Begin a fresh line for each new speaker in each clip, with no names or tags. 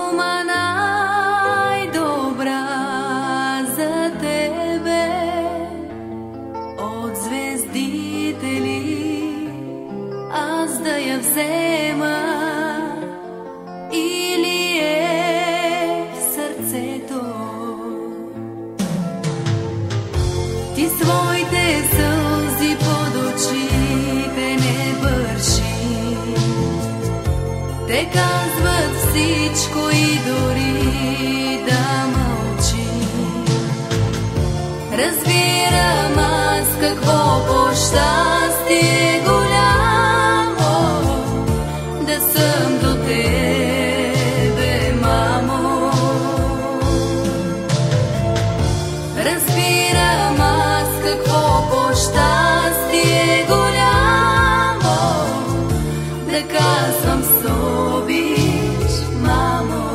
дума най-добра за тебе от звездите ли аз да я взема, или е в сърцето? Ти своите сълзи под очите не бърши, те казват всичко и дори да мълчи. Разбирам аз какво по-щастие голямо да съм до тебе, мамо. Разбирам аз какво по-щастие голямо да казвам с обич, мамо.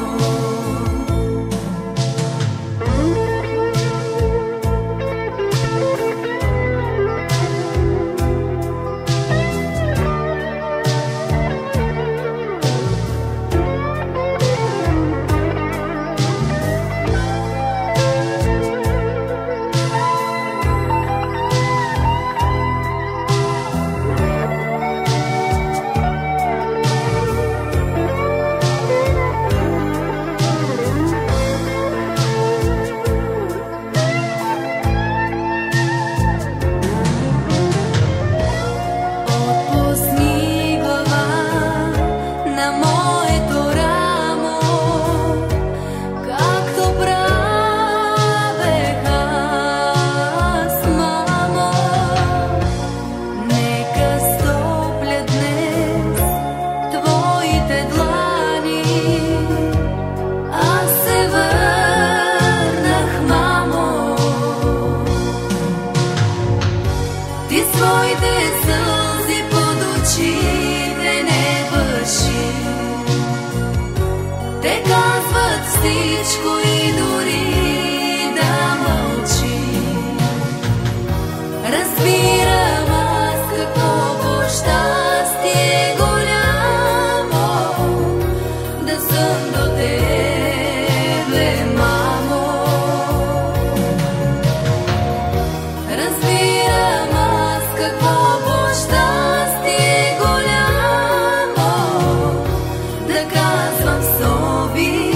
Ти своите сълзи под очите не бърши, те казват всичко и дори да мълчи. Разбирам аз какво по-щастие голямо да съм до тебе, мамо. Разбирам какво по-щастие голямо да казвам с обич.